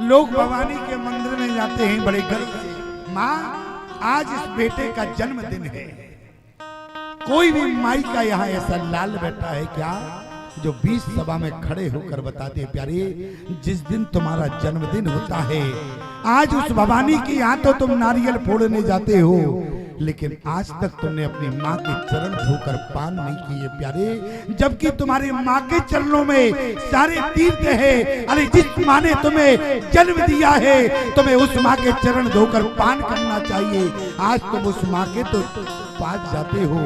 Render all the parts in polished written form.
लोग भवानी के मंदिर में जाते हैं बड़े गर्व से। माँ, आज इस बेटे का जन्मदिन है। कोई भी माई का यहाँ ऐसा लाल बैठा है क्या जो 20 सभा में खड़े होकर बताते हैं, प्यारे जिस दिन तुम्हारा जन्मदिन होता है, आज उस भवानी के यहाँ तो तुम नारियल फोड़ने जाते हो, लेकिन आज तक तुमने अपनी माँ के चरण धोकर पान नहीं किए प्यारे, जबकि तुम्हारी माँ के चरणों में सारे तीर्थ है। अरे जिस माँ ने तुम्हें जन्म दिया है, तुम्हें उस माँ के चरण धोकर पान करना चाहिए। आज तुम उस माँ के तो पास जाते हो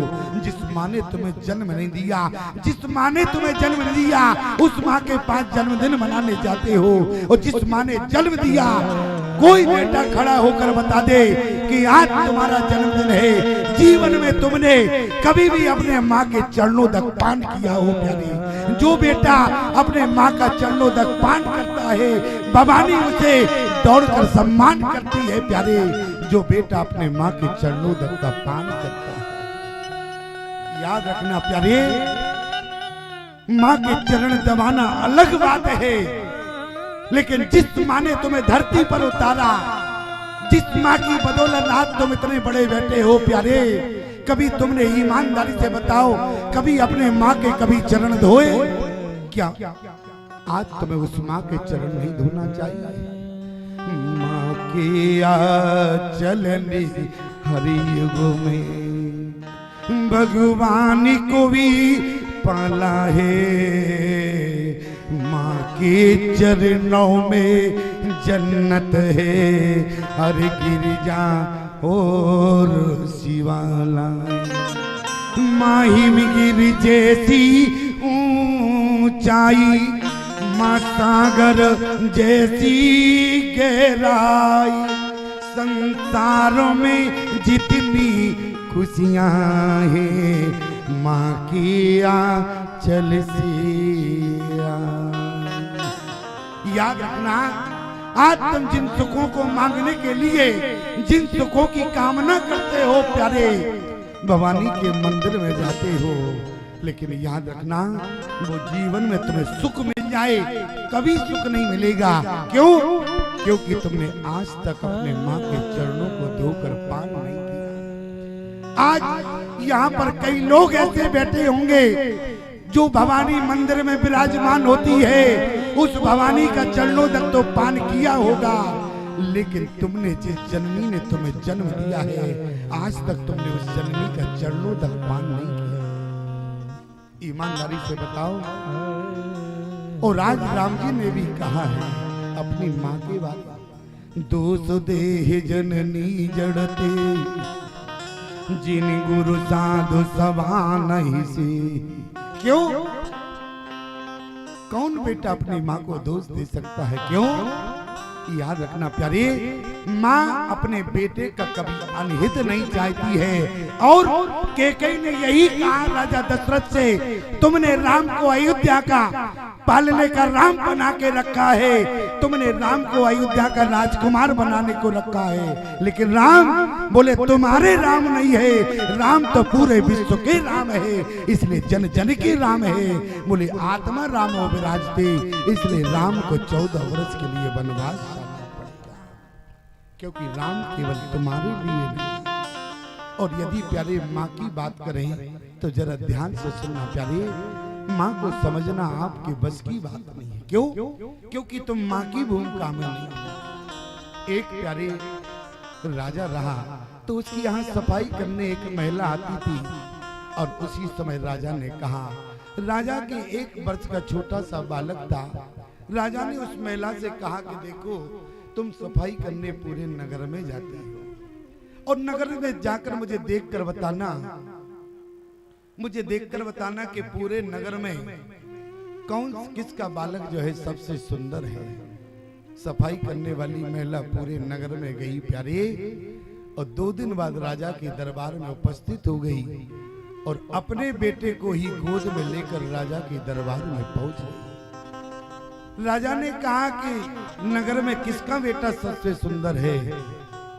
जिस माँ ने तुम्हें जन्म नहीं दिया, जिस माँ ने तुम्हें जन्म नहीं दिया उस माँ के पास जन्मदिन मनाने जाते हो। और जिस माँ ने जन्म दिया, कोई बेटा खड़ा होकर बता दे कि आज तुम्हारा जन्मदिन है, जीवन में तुमने कभी भी अपने माँ के चरणों तक पान किया हो प्यारे। जो बेटा अपने माँ का चरणों तक पान करता है, भवानी उसे दौड़कर सम्मान करती है प्यारे। जो बेटा अपने माँ के चरणों तक का पान करता है, याद रखना प्यारे, माँ के चरण दबाना अलग बात है, लेकिन जिस माँ ने तुम्हें धरती पर उतारा, जिस माँ की बदौलत आज तुम इतने बड़े बैठे हो प्यारे, कभी तुमने ईमानदारी से बताओ, कभी अपने माँ के कभी चरण धोए क्या? आज तुम्हें उस माँ के चरण नहीं धोना चाहिए। माँ की चलनी हरि युग में भगवान को भी पाला है, माँ के चरणों में जन्नत है, हर गिरजा और शिवाला। माहिम गिर जैसी ऊंचाई, माँ सागर जैसी गहराई, संसारों में जितनी खुशियाँ हैं, माँ की आंचल से। याद रखना, आज तुम जिन सुखों को मांगने के लिए, जिन सुखों की कामना करते हो प्यारे, भवानी के मंदिर में जाते हो, लेकिन याद रखना वो जीवन में तुम्हें सुख मिल जाए, कभी सुख नहीं मिलेगा। क्यों? क्योंकि तुमने आज तक अपने माँ के चरणों को धोकर पान नहीं किया। आज यहाँ पर कई लोग ऐसे बैठे होंगे जो भवानी मंदिर में विराजमान होती है, उस भवानी का चरणों तक तो पान किया होगा, लेकिन तुमने जिस जननी ने तुम्हें जन्म दिया है, आज तक तुमने उस जननी का चरणों तक पान नहीं किया। ईमानदारी से बताओ। और आज राम जी ने भी कहा है अपनी माँ के बारे, दोष देह जननी जड़ते, जिन गुरु साधु सभा नहीं से। क्यों? कौन बेटा अपनी माँ को दोष दे सकता है? क्यों? याद रखना प्यारे, माँ अपने बेटे का कभी अनहित नहीं चाहती है। और कैकेयी ने यही कहा राजा दशरथ से, तुमने राम को अयोध्या का पालने का राम बना के रखा है, तुमने राम को अयोध्या का राजकुमार बनाने को रखा है, लेकिन राम बोले तुम्हारे राम नहीं है, राम तो पूरे विश्व के राम है, इसलिए जन जन के राम है। बोले आत्मा राम हो विराजते, इसलिए राम को 14 वर्ष के लिए वनवास जाना पड़ता, क्योंकि राम केवल तुम्हारे लिए नहीं। और यदि प्यारे माँ की बात करें तो जरा ध्यान से सुनना प्यारे, माँ को समझना आपके बस की बात नहीं है। क्यों? क्योंकि तुम माँ की भूमिका में नहीं। एक प्यारे राजा रहा तो उसकी यहाँ सफाई करने एक महिला आती थी, और उसी समय राजा ने कहा, राजा के 1 वर्ष का छोटा सा बालक था। राजा ने उस महिला से कहा कि देखो, तुम सफाई करने पूरे नगर में जाती हो, और नगर में जाकर मुझे देखकर बताना, मुझे देखकर बताना कि पूरे नगर में कौन किसका बालक जो है सबसे सुंदर है। सफाई करने वाली महिला पूरे नगर में गई प्यारे, और 2 दिन बाद राजा के दरबार में उपस्थित हो गई, और अपने बेटे को ही गोद में लेकर राजा के दरबार में पहुंच गई। राजा ने कहा कि नगर में किसका बेटा सबसे सुंदर है,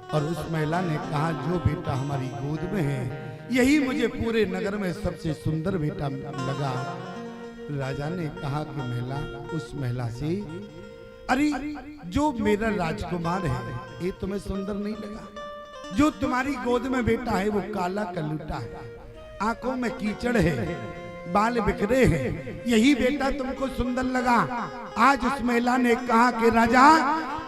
और उस महिला ने कहा जो बेटा हमारी गोद में है यही मुझे पूरे नगर में सबसे सुंदर बेटा लगा। राजा ने कहा कि महिला, उस महिला से अरे जो मेरा राजकुमार है ये तुम्हें सुंदर नहीं लगा? जो तुम्हारी गोद में बेटा है वो काला कलूटा है, आंखों में कीचड़ है, बाल बिखरे हैं, यही बेटा तुमको सुंदर लगा? आज उस महिला ने कहा कि राजा,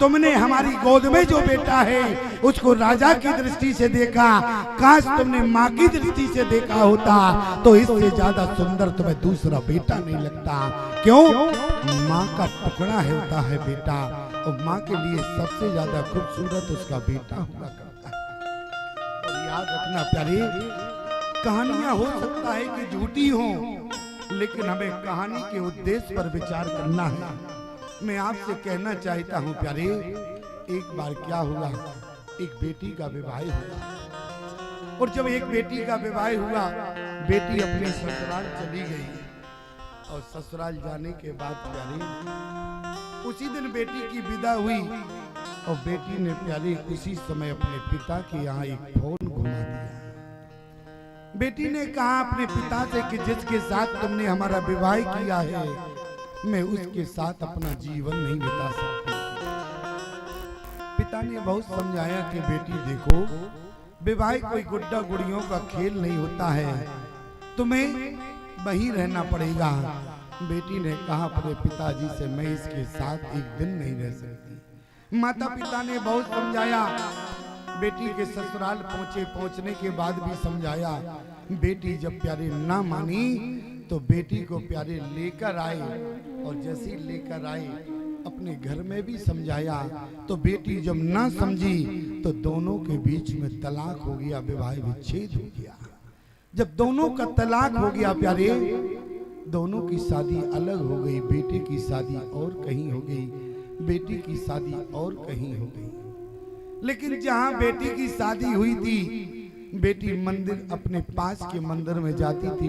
तुमने हमारी गोद में जो बेटा है उसको राजा की दृष्टि से देखा, काश तुमने माँ की दृष्टि से देखा होता तो इससे ज्यादा सुंदर तुम्हें दूसरा बेटा नहीं लगता। क्यों? माँ का टुकड़ा होता है बेटा, और माँ के लिए सबसे ज्यादा खूबसूरत उसका बेटा हुआ करता है। और याद रखना प्यारे, कहानियां हो सकता है कि झूठी हो, लेकिन हमें कहानी के उद्देश्य पर विचार करना है। मैं आपसे कहना चाहता हूं प्यारे, एक बार क्या हुआ, एक बेटी का विवाह हुआ, और जब एक बेटी का विवाह हुआ, बेटी अपने ससुराल चली गई, और ससुराल जाने के बाद प्यारे उसी दिन बेटी की विदा हुई, और बेटी ने प्यारे उसी समय अपने पिता के यहाँ एक फोन घुमा दिया। बेटी ने कहा अपने पिता से कि जिसके साथ तुमने हमारा विवाह किया है, मैं उसके साथ अपना जीवन नहीं बिता सकती। पिता ने बहुत समझाया कि बेटी देखो, विवाह कोई गुड्डा गुड़ियों का खेल नहीं होता है, तुम्हें वहीं रहना पड़ेगा। बेटी ने कहा अपने पिताजी से, मैं इसके साथ एक दिन नहीं रह सकती। माता पिता ने बहुत समझाया, बेटी के ससुराल पहुंचने के बाद भी समझाया। बेटी जब प्यारे ना मानी तो बेटी को प्यारे लेकर आए, और जैसे लेकर आए अपने घर में भी समझाया, तो बेटी जब ना समझी तो दोनों के बीच में तलाक हो गया, विवाह विच्छेद हो गया। जब दोनों का तलाक हो गया प्यारे, दोनों की शादी अलग हो गई, बेटे की शादी और कहीं हो गई, बेटी की शादी और कहीं हो गई। लेकिन जहां बेटी की शादी हुई थी, बेटी मंदिर अपने पास के मंदिर में जाती थी,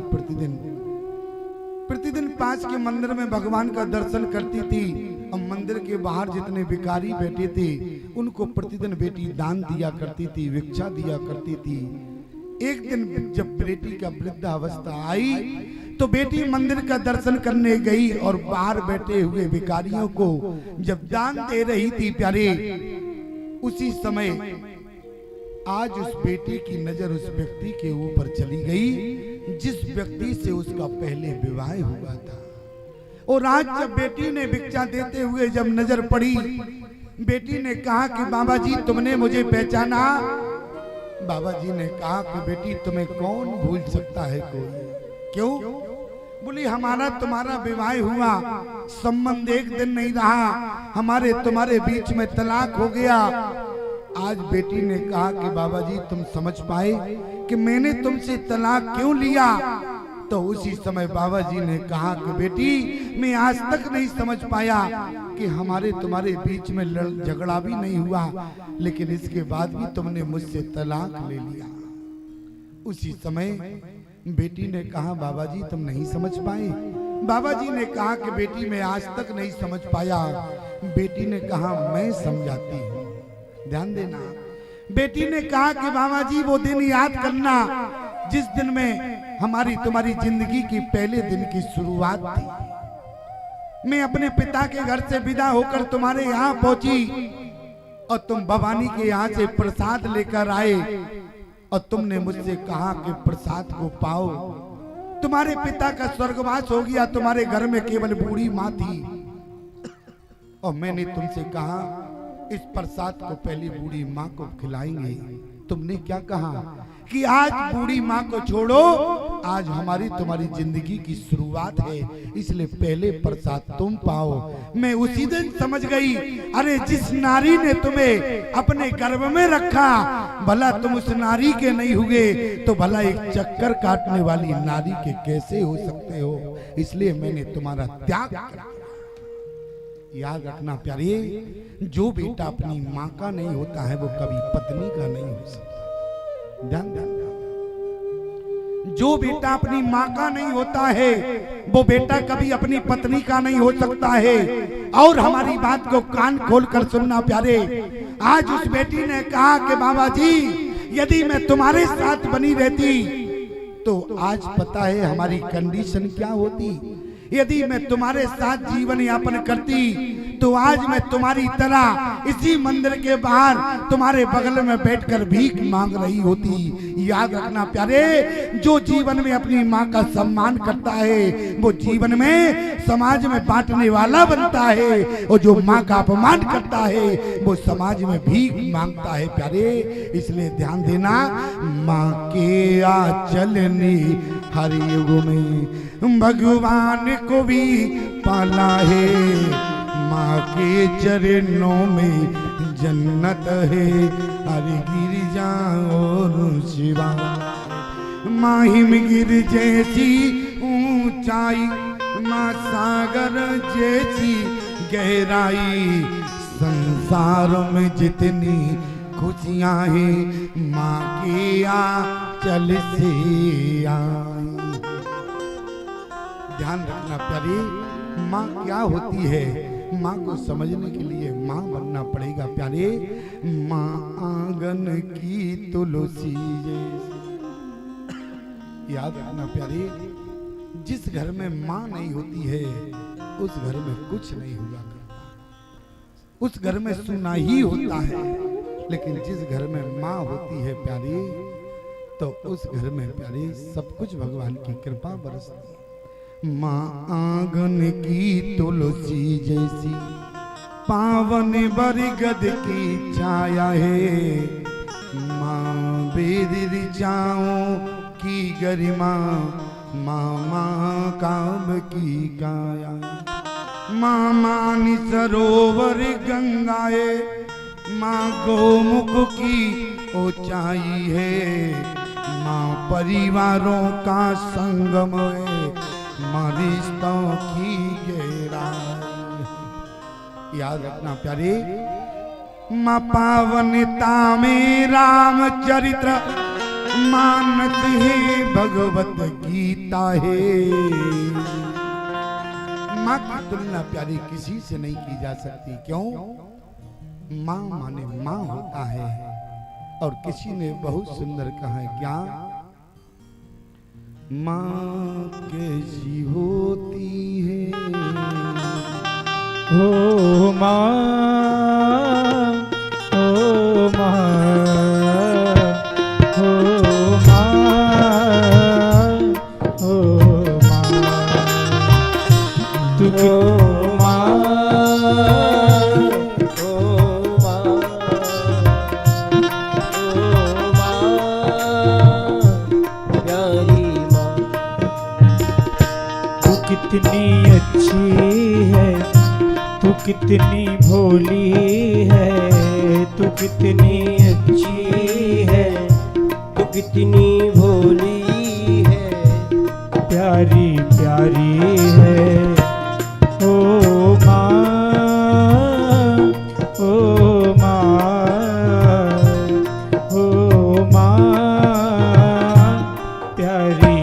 प्रतिदिन पास के मंदिर में भगवान का दर्शन करती थी, और मंदिर के बाहर जितने भिखारी बैठे थे उनको प्रतिदिन बेटी दान दिया करती थी, भिक्षा दिया करती थी। एक दिन जब बेटी का वृद्धावस्था आई तो बेटी मंदिर का दर्शन करने गई, और बाहर बैठे हुए भिखारियों को जब दान दे रही थी प्यारे, उसी समय आज उस बेटी की नजर उस व्यक्ति के ऊपर चली गई जिस व्यक्ति से उसका पहले विवाह हुआ था। और आज जब बेटी ने भिक्षा देते हुए जब नजर पड़ी, बेटी ने कहा कि बाबा जी तुमने मुझे पहचाना? बाबा जी ने कहा कि बेटी तुम्हें कौन भूल सकता है कोई? क्यों? बोली हमारा तुम्हारा विवाह हुआ, संबंध एक दिन नहीं रहा, हमारे तुम्हारे बीच में तलाक हो गया। आज बेटी ने कहा कि बाबा जी तुम समझ पाए कि मैंने तुमसे तलाक क्यों लिया? तो उसी समय बाबा जी ने कहा कि बेटी मैं आज तक नहीं समझ पाया कि हमारे तुम्हारे बीच में झगड़ा भी नहीं हुआ, लेकिन इसके बाद भी तुमने मुझसे तलाक ले लिया। उसी समय बेटी ने कहा बाबा जी तुम नहीं समझ पाए? बाबा जी ने कहा कि बेटी मैं आज तक नहीं समझ पाया। बेटी ने कहा मैं समझाती हूँ, ध्यान देना। बेटी ने कहा कि बाबा जी वो दिन याद करना जिस दिन में हमारी तुम्हारी जिंदगी की पहले दिन की शुरुआत थी। मैं अपने पिता के घर से विदा होकर तुम्हारे यहाँ पहुंची, और तुम भवानी के यहाँ से प्रसाद लेकर आए, और तुमने मुझसे कहा कि प्रसाद को पाओ। तुम्हारे पिता का स्वर्गवास हो गया, तुम्हारे घर में केवल बूढ़ी माँ थी, और मैंने तुमसे कहा इस प्रसाद को पहले बूढ़ी माँ को खिलाएंगे। तुमने क्या कहा कि आज बूढ़ी माँ को छोड़ो, आज हमारी तुम्हारी जिंदगी की शुरुआत है, इसलिए पहले प्रसाद तुम पाओ। मैं उसी दिन समझ गई, अरे जिस नारी ने तुम्हें अपने गर्भ में रखा, भला तुम उस नारी के नहीं हुए तो भला एक चक्कर काटने वाली नारी के कैसे हो सकते हो? इसलिए मैंने तुम्हारा त्याग किया। याद रखना प्यारे, जो बेटा अपनी माँ का नहीं होता है वो कभी पत्नी का नहीं हो सकता। ध्यान देना, जो बेटा अपनी माँ का नहीं होता है वो बेटा कभी अपनी पत्नी का नहीं हो सकता है। और हमारी बात को कान खोलकर सुनना प्यारे, आज उस बेटी ने कहा कि बाबा जी यदि मैं तुम्हारे साथ बनी रहती तो आज पता है हमारी कंडीशन क्या होती। यदि मैं तुम्हारे साथ जीवन यापन करती तो आज मैं तुम्हारी तरह इसी मंदिर के बाहर तुम्हारे बगल में बैठकर भीख मांग रही होती। याद रखना प्यारे, जो जीवन में अपनी माँ का सम्मान करता है वो जीवन में समाज में बांटने वाला बनता है, और जो माँ का अपमान करता है वो समाज में भीख मांगता है प्यारे। इसलिए ध्यान देना, माँ के आंचल ने हर युग में भगवान को भी पाला है, माँ के चरणों में जन्नत है, हरि गिरिजा और शिवा। माँ हिमगिर जैसी ऊंचाई, माँ सागर जैसी गहराई, संसार में जितनी खुशियाँ हैं माँ के आंचल से आई। ध्यान रखना प्यारी, माँ क्या होती है, माँ को समझने के लिए माँ बनना पड़ेगा प्यारे। माँ आंगन की तुलसी जैसी। याद रखना प्यारे, जिस घर में माँ नहीं होती है उस घर में कुछ नहीं हुआ करता, उस घर में सुना ही होता है। लेकिन जिस घर में माँ होती है प्यारी, तो उस घर में प्यारी सब कुछ भगवान की कृपा बरसती है। माँ आंगन की तुलसी जैसी, पावन बरगद की छाया है, माँ वेद ऋचाओं की गरिमा, माँ काम की काया। माँ मानी सरोवर गंगाए, माँ गोमुख की ऊंचाई है, माँ परिवारों का संगम है, माँ रिश्तों की गहराई। याद रखना प्यारे, माँ पावनता में रामचरित्र, मानस है भगवत गीता है। माँ की तुलना प्यारी किसी से नहीं की जा सकती। क्यों? माँ माने माँ होता है। और किसी ने बहुत सुंदर कहा है, क्या माँ कैसी होती है, ओ माँ, ओ माँ, ओ माँ, ओ माँ, तू कितनी अच्छी है, तू कितनी भोली है, तू कितनी अच्छी है, तू कितनी भोली है, प्यारी प्यारी है। ओ माँ, ओ माँ, ओ माँ, प्यारी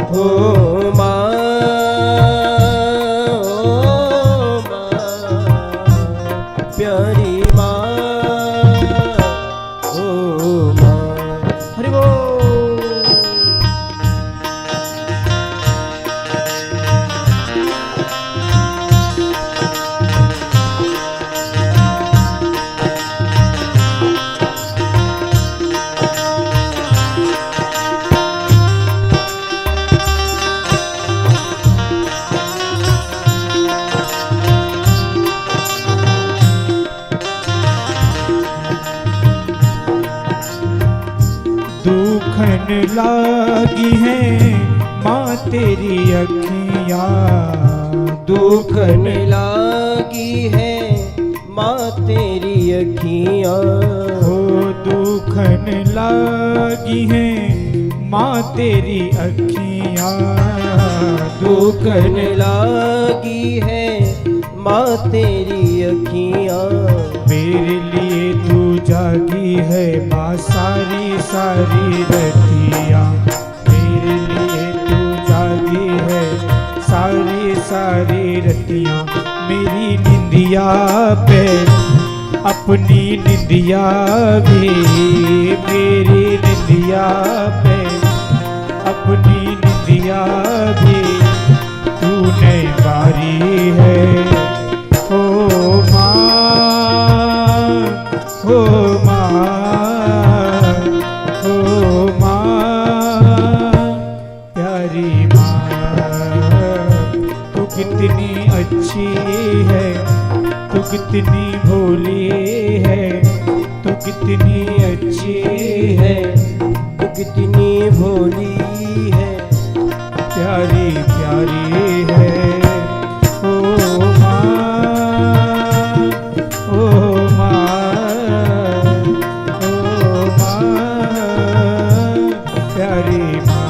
ओ माँ, प्यारी माँ, ओ माँ। हरि बोल। दुखन लागी है माँ तेरी अखियाँ, दुखन लागी है माँ तेरी अखियाँ, हो दुखन लागी है माँ तेरी अखियाँ, दुखन लागी है माँ तेरी अखियाँ। मेरे लिए तू जागी है माँ सारी सारी रतिया, मेरे लिए तू जागी है सारी सारी रतिया। मेरी निंदिया पे अपनी निंदिया भी, मेरी निंदिया पे अपनी निंदिया भी तू तूने बारी है। ओ माँ, ओ माँ, ओ माँ, प्यारी माँ, तू कितनी अच्छी है, तू कितनी भोली है, तू कितनी अच्छी है, तू कितनी भोली है, प्यारी प्यारी है। ओ माँ, ओ माँ, ओ माँ, प्यारी माँ।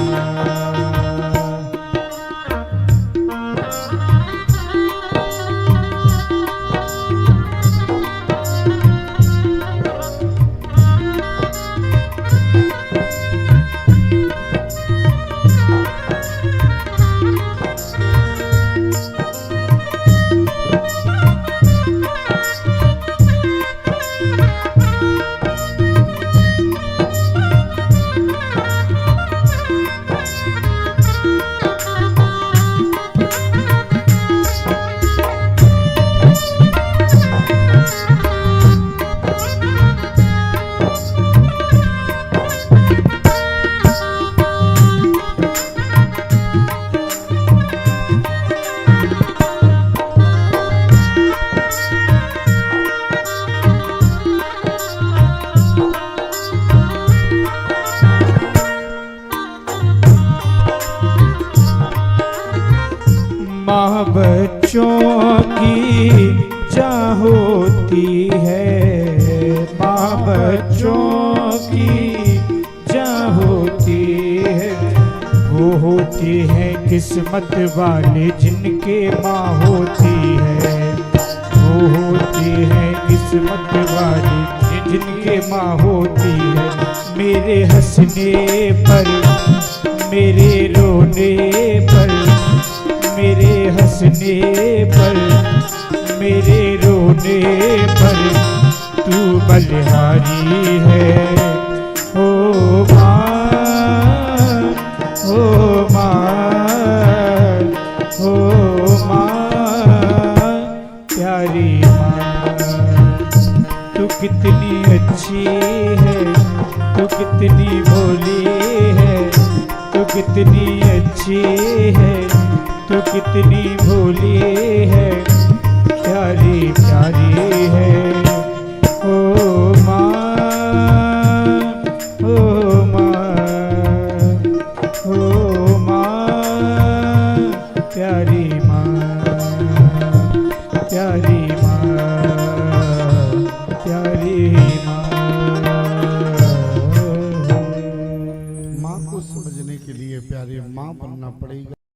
माँ बच्चों की चाह होती है, माँ बच्चों की चाह होती है, वो होती है किस्मत वाले जिनके माँ होती है, वो होती है किस्मत वाले जिनके माँ होती है। मेरे हंसने पर, मेरे रोने पर, मेरे हंसने पर, मेरे रोने पर तू बलिहारी है। ओ माँ, ओ माँ, ओ माँ, प्यारी माँ, तू कितनी अच्छी है, तू कितनी भोली है, तू कितनी अच्छी है, तू कितनी भोली है, प्यारी प्यारी है। ओ माँ, ओ माँ, ओ माँ, प्यारी माँ, प्यारी माँ, प्यारी माँ। माँ को समझने के लिए प्यारे माँ बनना पड़ेगा।